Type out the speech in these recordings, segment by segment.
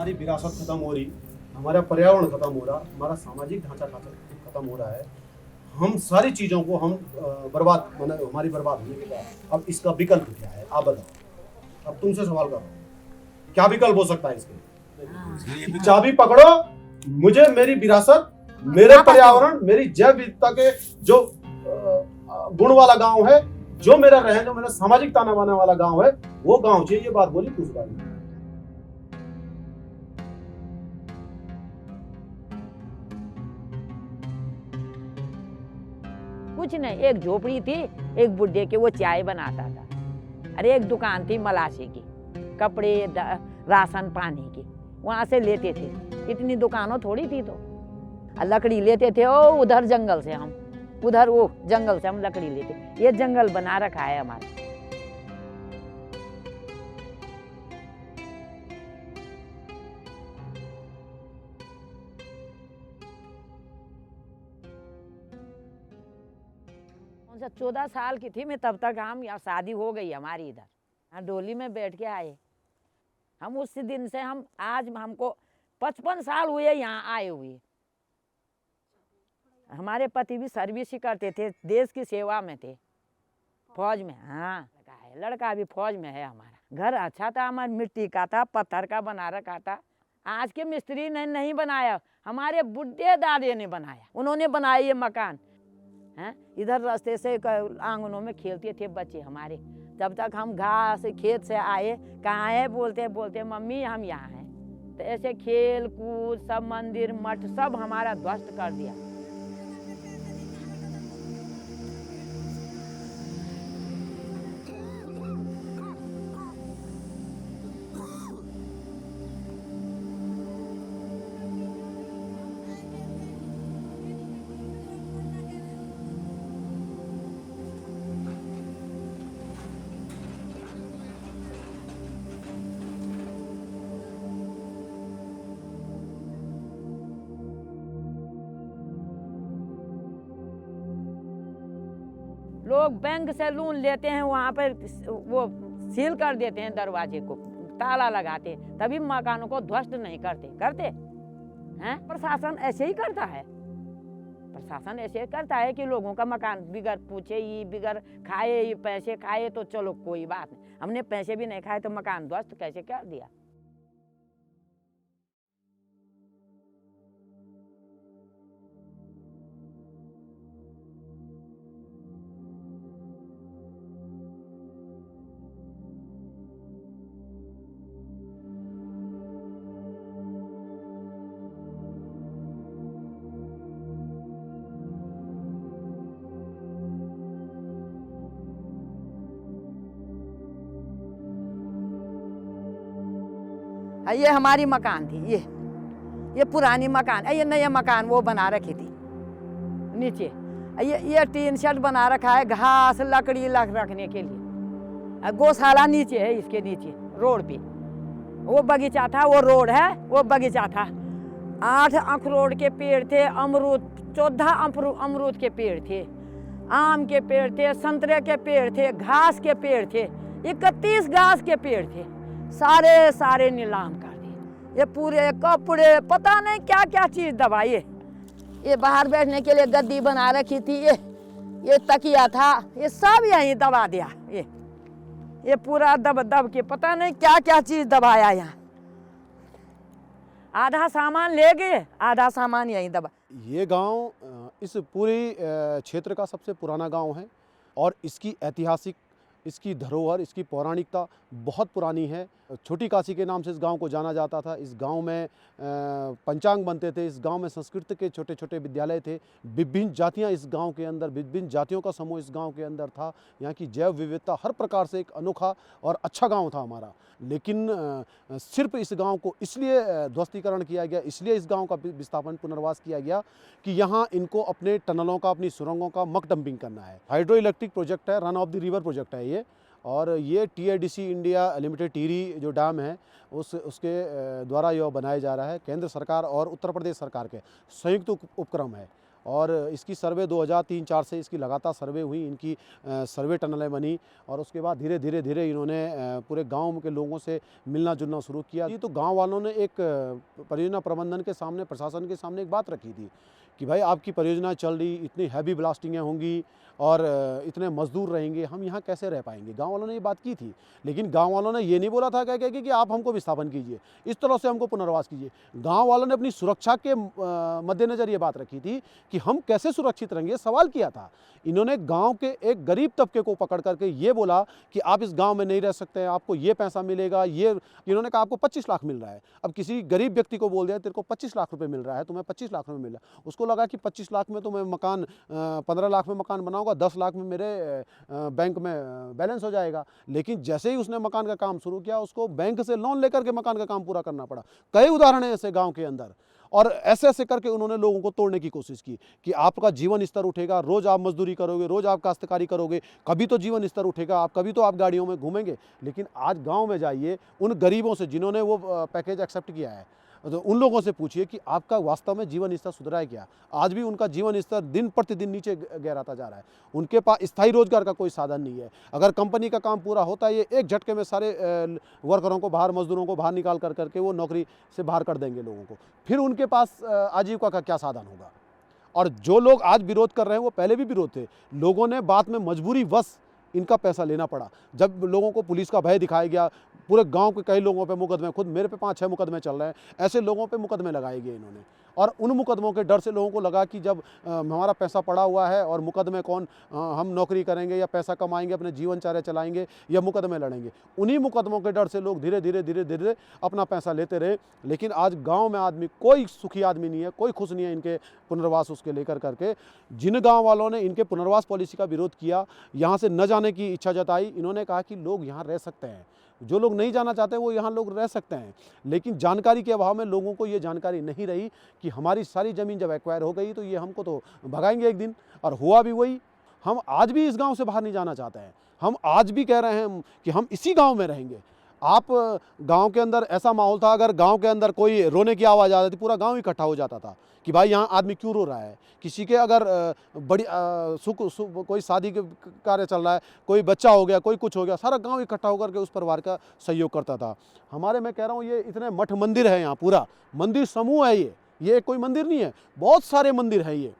हमारी विरासत खत्म हो रही, हमारा पर्यावरण खत्म हो रहा, हमारा सामाजिक ढांचा खत्म हो रहा है, हम सारी चीज़ों को हम बर्बाद, मतलब हमारी बर्बाद होने के बाद अब इसका विकल्प क्या है आप बताओ। अब तुमसे सवाल कर रहा हूँ, क्या विकल्प हो सकता है इसके? चाबी पकड़ो, मुझे मेरी विरासत, मेरे पर्यावरण, मेरी जैव विविधता के जो गुण वाला गांव है, जो मेरा रहने, जो मेरा सामाजिक ताना बाना वाला गांव है, वो गांव चाहिए। ये बात बोली कुछ बात नहीं। कुछ नहीं, एक झोपड़ी थी, एक बुड्ढे के वो चाय बनाता था, अरे एक दुकान थी मलासी की, कपड़े राशन पानी की, वहाँ से लेते थे। इतनी दुकानों थोड़ी थी, तो लकड़ी लेते थे। ओ उधर जंगल से हम, उधर वो जंगल से हम लकड़ी लेते। ये जंगल बना रखा है हमारा। कौन सा 14 साल की थी मैं तब तक हम, या शादी हो गई हमारी इधर, हाँ डोली में बैठ के आए हम। उस दिन से हम आज हमको 55 साल हुए यहाँ आए हुए। हमारे पति भी सर्विस ही करते थे, देश की सेवा में थे, फौज में। हाँ लड़का भी फौज में है हमारा। घर अच्छा था हमारा, मिट्टी का था, पत्थर का बना रखा था। आज के मिस्त्री ने नहीं बनाया, हमारे बुढ़े दादे ने बनाया, उन्होंने बनाया ये मकान। हैं इधर रास्ते से आंगनों में खेलते थे बच्चे हमारे। जब तक हम घास खेत से आए, कहाँ है बोलते बोलते मम्मी हम यहाँ हैं। तो ऐसे खेल कूद सब, मंदिर मठ सब हमारा ध्वस्त कर दिया। लोग बैंक से लोन लेते हैं, वहाँ पर वो सील कर देते हैं दरवाजे को, ताला लगाते हैं, तभी मकानों को ध्वस्त नहीं करते हैं। प्रशासन ऐसे ही करता है, प्रशासन ऐसे करता है कि लोगों का मकान बिगड़ पूछे ही, बिगड़ खाए ही, पैसे खाए तो चलो कोई बात नहीं, हमने पैसे भी नहीं खाए तो मकान ध्वस्त कैसे कर दिया। ये हमारी मकान थी, ये पुरानी मकान, ये नया मकान वो बना रखी थी नीचे। ये टीन शेड बना रखा है, घास लकड़ी रखने के लिए। गौशाला नीचे है, इसके नीचे रोड पे वो बगीचा था, वो रोड है, वो बगीचा था। 8 अखरोट के पेड़ थे, अमरूद 14 अमरूद के पेड़ थे, आम के पेड़ थे, संतरे के पेड़ थे, घास के पेड़ थे, 31 घास के पेड़ थे, सारे नीलाम कर दिए। ये पूरे कपड़े, पता नहीं क्या क्या चीज दबाई। ये बाहर बैठने के लिए गद्दी बना रखी थी, ये तकिया था, ये सब यहीं दबा दिया। ये पूरा दब के पता नहीं क्या क्या चीज दबाया यहाँ। आधा सामान ले गए, आधा सामान यहीं दबा। ये गांव इस पूरी क्षेत्र का सबसे पुराना गांव है और इसकी ऐतिहासिक, इसकी धरोहर, इसकी पौराणिकता बहुत पुरानी है। छोटी काशी के नाम से इस गांव को जाना जाता था। इस गांव में पंचांग बनते थे, इस गांव में संस्कृत के छोटे छोटे विद्यालय थे। विभिन्न जातियां इस गांव के अंदर, विभिन्न जातियों का समूह इस गांव के अंदर था। यहाँ की जैव विविधता हर प्रकार से एक अनोखा और अच्छा गांव था हमारा। लेकिन सिर्फ इस गांव को इसलिए ध्वस्तीकरण किया गया, इसलिए इस गांव का विस्थापन पुनर्वास किया गया कि यहाँ इनको अपने टनलों का, अपनी सुरंगों का मक डंपिंग करना है। हाइड्रो इलेक्ट्रिक प्रोजेक्ट है, run of the river project है ये। और ये TIDC इंडिया लिमिटेड टिहरी जो डैम है उसके द्वारा यह बनाया जा रहा है। केंद्र सरकार और उत्तर प्रदेश सरकार के संयुक्त उपक्रम है और इसकी सर्वे 2003-4 से इसकी लगातार सर्वे हुई, इनकी सर्वे टनलें बनी और उसके बाद धीरे धीरे धीरे इन्होंने पूरे गांव के लोगों से मिलना जुलना शुरू किया। ये तो गांव वालों ने एक परियोजना प्रबंधन के सामने, प्रशासन के सामने एक बात रखी थी कि भाई आपकी परियोजना चल रही, इतनी हैवी ब्लास्टिंगें होंगी और इतने मजदूर रहेंगे, हम यहाँ कैसे रह पाएंगे। गांव वालों ने ये बात की थी, लेकिन गांव वालों ने ये नहीं बोला था क्या कि आप हमको विस्थापन कीजिए, इस तरह से हमको पुनर्वास कीजिए। गांव वालों ने अपनी सुरक्षा के मद्देनज़र ये बात रखी थी कि हम कैसे सुरक्षित रहेंगे, सवाल किया था। इन्होंने गांव के एक गरीब तबके को पकड़ करके ये बोला कि आप इस गांव में नहीं रह सकते हैं, आपको ये पैसा मिलेगा, ये इन्होंने कहा आपको 25 लाख मिल रहा है। अब किसी गरीब व्यक्ति को बोल दिया तेरे को 25 लाख रुपए मिल रहा है, तुम्हें 25 लाख रुपए मिल रहा है, उसको लगा कि 25 लाख में तो मैं मकान 15 लाख में मकान बनाऊंगा, 10 लाख में मेरे बैंक में बैलेंस हो जाएगा। लेकिन जैसे ही उसने मकान का काम शुरू किया, उसको बैंक से लोन लेकर के मकान का काम पूरा करना पड़ा। कई उदाहरण हैं ऐसे गाँव के अंदर, और ऐसे ऐसे करके उन्होंने लोगों को तोड़ने की कोशिश की कि आपका जीवन स्तर उठेगा, रोज़ आप मजदूरी करोगे, रोज़ आप काश्तकारी करोगे, कभी तो जीवन स्तर उठेगा, आप कभी तो आप गाड़ियों में घूमेंगे। लेकिन आज गांव में जाइए, उन गरीबों से जिन्होंने वो पैकेज एक्सेप्ट किया है, तो उन लोगों से पूछिए कि आपका वास्तव में जीवन स्तर सुधरा है क्या। आज भी उनका जीवन स्तर दिन प्रतिदिन नीचे गिराता जा रहा है। उनके पास स्थायी रोजगार का कोई साधन नहीं है। अगर कंपनी का काम पूरा होता है, ये एक झटके में सारे वर्करों को बाहर, मजदूरों को बाहर निकाल कर करके वो नौकरी से बाहर कर देंगे लोगों को। फिर उनके पास आजीविका का क्या साधन होगा। और जो लोग आज विरोध कर रहे हैं वो पहले भी विरोध थे, लोगों ने बाद में मजबूरी वश इनका पैसा लेना पड़ा। जब लोगों को पुलिस का भय दिखाया गया, पूरे गांव के कई लोगों पे मुकदमे, खुद मेरे पे 5-6 मुकदमे चल रहे हैं, ऐसे लोगों पे मुकदमे लगाए गए इन्होंने। और उन मुकदमों के डर से लोगों को लगा कि जब हमारा पैसा पड़ा हुआ है और मुकदमे कौन, हम नौकरी करेंगे या पैसा कमाएंगे, अपने जीवनचर्या चलाएंगे या मुकदमे लड़ेंगे। उन्हीं मुकदमों के डर से लोग धीरे धीरे धीरे धीरे अपना पैसा लेते रहे। लेकिन आज गाँव में आदमी, कोई सुखी आदमी नहीं है, कोई खुश नहीं है इनके पुनर्वास उसके लेकर करके। जिन गाँव वालों ने इनके पुनर्वास पॉलिसी का विरोध किया, यहाँ से न जाने की इच्छा जताई, इन्होंने कहा कि लोग यहाँ रह सकते हैं, जो लोग नहीं जाना चाहते वो यहाँ लोग रह सकते हैं। लेकिन जानकारी के अभाव में लोगों को ये जानकारी नहीं रही कि हमारी सारी ज़मीन जब एक्वायर हो गई तो ये हमको तो भगाएंगे एक दिन। और हुआ भी वही। हम आज भी इस गांव से बाहर नहीं जाना चाहते हैं। हम आज भी कह रहे हैं कि हम इसी गांव में रहेंगे। आप गांव के अंदर ऐसा माहौल था, अगर गांव के अंदर कोई रोने की आवाज़ आ जाती, पूरा गांव इकट्ठा हो जाता था कि भाई यहाँ आदमी क्यों रो रहा है। किसी के अगर बड़ी कोई शादी के कार्य चल रहा है, कोई बच्चा हो गया, कोई कुछ हो गया, सारा गांव इकट्ठा होकर के उस परिवार का सहयोग करता था। हमारे, मैं कह रहा हूँ, ये इतने मठ मंदिर है यहाँ, पूरा मंदिर समूह है ये कोई मंदिर नहीं है, बहुत सारे मंदिर हैं ये।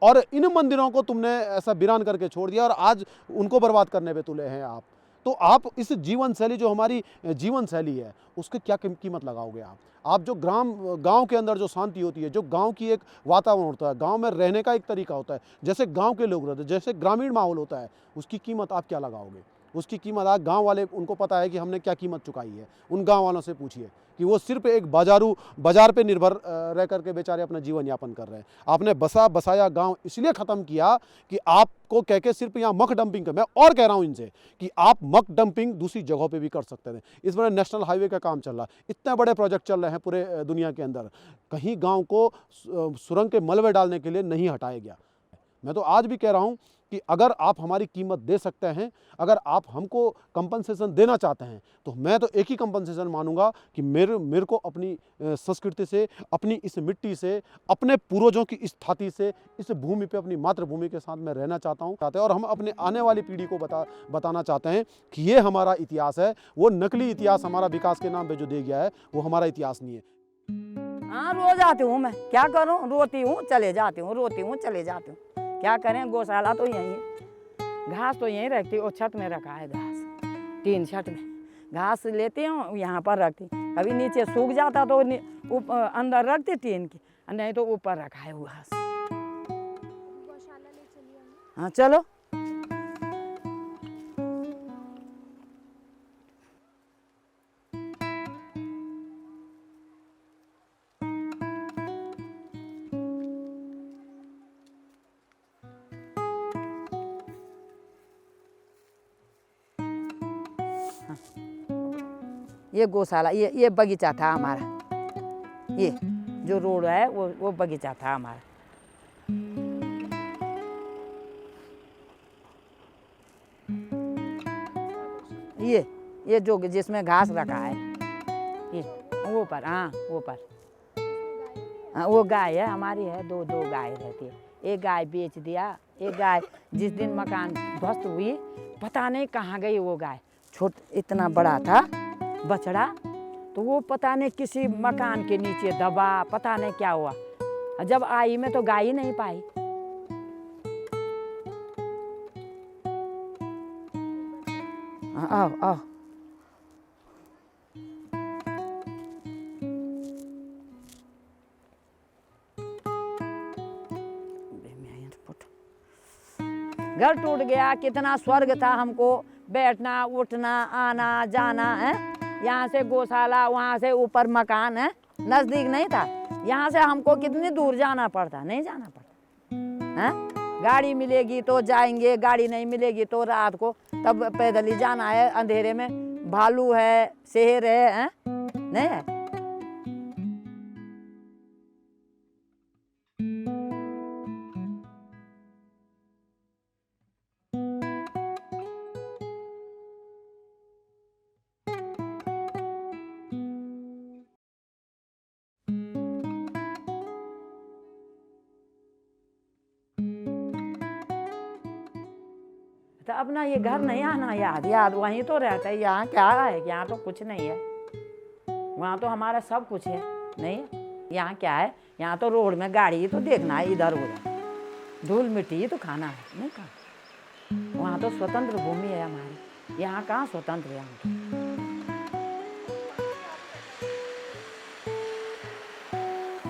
और इन मंदिरों को तुमने ऐसा वीरान करके छोड़ दिया और आज उनको बर्बाद करने पे तुले हैं आप। तो आप इस जीवन शैली, जो हमारी जीवन शैली है, उसकी क्या कीमत लगाओगे आप जो गांव के अंदर जो शांति होती है, जो गांव की एक वातावरण होता है, गांव में रहने का एक तरीका होता है, जैसे गांव के लोग रहते हैं, जैसे ग्रामीण माहौल होता है, उसकी कीमत आप क्या लगाओगे। उसकी कीमत आज गांव वाले, उनको पता है कि हमने क्या कीमत चुकाई है। उन गांव वालों से पूछिए कि वो सिर्फ एक बाजार पे निर्भर रह करके बेचारे अपना जीवन यापन कर रहे हैं। आपने बसाया गांव इसलिए ख़त्म किया कि आपको कह के सिर्फ यहाँ मक डंपिंग कर। मैं और कह रहा हूँ इनसे कि आप मक डंपिंग दूसरी जगहों पे भी कर सकते थे। इस बड़े नेशनल हाईवे का काम चल रहा है, इतने बड़े प्रोजेक्ट चल रहे हैं पूरे दुनिया के अंदर, कहीं गाँव को सुरंग के मलबे डालने के लिए नहीं हटाया गया। मैं तो आज भी कह रहा हूँ कि अगर आप हमारी कीमत दे सकते हैं, अगर आप हमको कंपनसेशन देना चाहते हैं, तो मैं तो एक ही कंपनसेशन मानूंगा कि मेरे को अपनी संस्कृति से, अपनी इस मिट्टी से, अपने पूर्वजों की इस छाती से, इस भूमि पे, अपनी मातृभूमि के साथ मैं रहना चाहता हूँ। और हम अपने आने वाली पीढ़ी को बताना चाहते हैं कि ये हमारा इतिहास है। वो नकली इतिहास हमारा विकास के नाम पर जो दे गया है, वो हमारा इतिहास नहीं है। हाँ, रोज आती हूँ मैं, क्या करूँ, रोती हूँ चले जाती हूँ, रोती हूँ चले जाती हूँ, क्या करें। गौशाला तो यहीं है, घास तो यहीं रखती, और छत में रखा है घास, टीन छत में घास लेती हूँ, यहाँ पर रखती। कभी नीचे सूख जाता तो अंदर रखती टीन की, नहीं तो ऊपर रखा है वो घास। गौशाला ले चलिए। हाँ चलो। ये गौशाला, ये बगीचा था हमारा, ये जो रोड है वो बगीचा था हमारा। ये जो जिसमें घास रखा है, ये ऊपर, हाँ ऊपर, हाँ वो गाय है हमारी, है दो गाय रहती है, एक गाय बेच दिया। एक गाय जिस दिन मकान ध्वस्त हुई, पता नहीं कहाँ गई वो गाय। इतना बड़ा था बछड़ा, तो वो पता नहीं किसी मकान के नीचे दबा, पता नहीं क्या हुआ। जब आई मैं तो गाय ही नहीं पाई। आओ आओ। घर टूट गया, कितना स्वर्ग था हमको, बैठना उठना आना जाना है। यहाँ से गौशाला, वहाँ से ऊपर मकान है, नजदीक नहीं था। यहाँ से हमको कितनी दूर जाना पड़ता, नहीं जाना पड़ता है। गाड़ी मिलेगी तो जाएंगे, गाड़ी नहीं मिलेगी तो रात को तब पैदल ही जाना है। अंधेरे में भालू है, शेर है, नहीं है। तो अपना ये घर नहीं आना याद, याद वहीं तो रहता है। यहाँ क्या है, यहाँ तो कुछ नहीं है। वहाँ तो हमारा सब कुछ है, नहीं है। यहाँ क्या है, यहाँ तो रोड में गाड़ी तो देखना है, इधर उधर धूल मिट्टी तो खाना है, नहीं खाना। वहाँ तो स्वतंत्र भूमि है हमारी, यहाँ कहाँ स्वतंत्र है हम।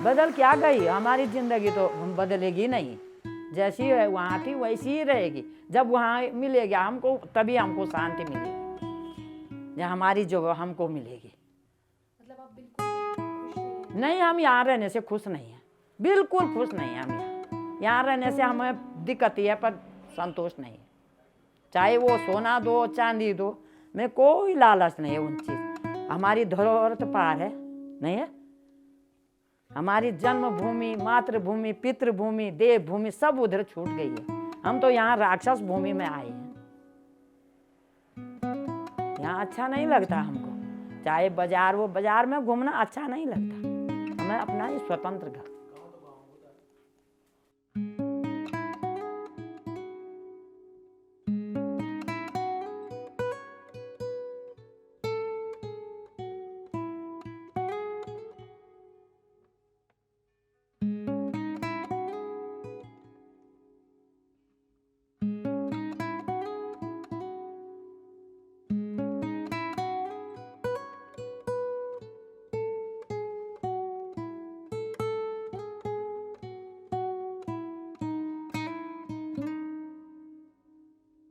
बदल क्या गई हमारी जिंदगी, तो बदलेगी नहीं। जैसी है वहाँ थी वैसी ही रहेगी। जब वहाँ मिलेगा हमको, तभी हमको शांति मिलेगी, जब हमारी जगह हमको मिलेगी। मतलब आप बिल्कुल नहीं, हम यहाँ रहने से खुश नहीं हैं, बिल्कुल खुश नहीं हैं हम। यहाँ रहने से हमें दिक्कत ही है, पर संतोष नहीं है। चाहे वो सोना दो चांदी दो, मैं कोई लालच नहीं है उन चीज़। हमारी धरोहर तो पार है, नहीं है। हमारी जन्मभूमि, मातृभूमि, पितृभूमि, देवभूमि सब उधर छूट गई है। हम तो यहाँ राक्षस भूमि में आए हैं। यहाँ अच्छा नहीं लगता हमको। चाहे बाजार, वो बाजार में घूमना अच्छा नहीं लगता। हमें अपना ही स्वतंत्र घर।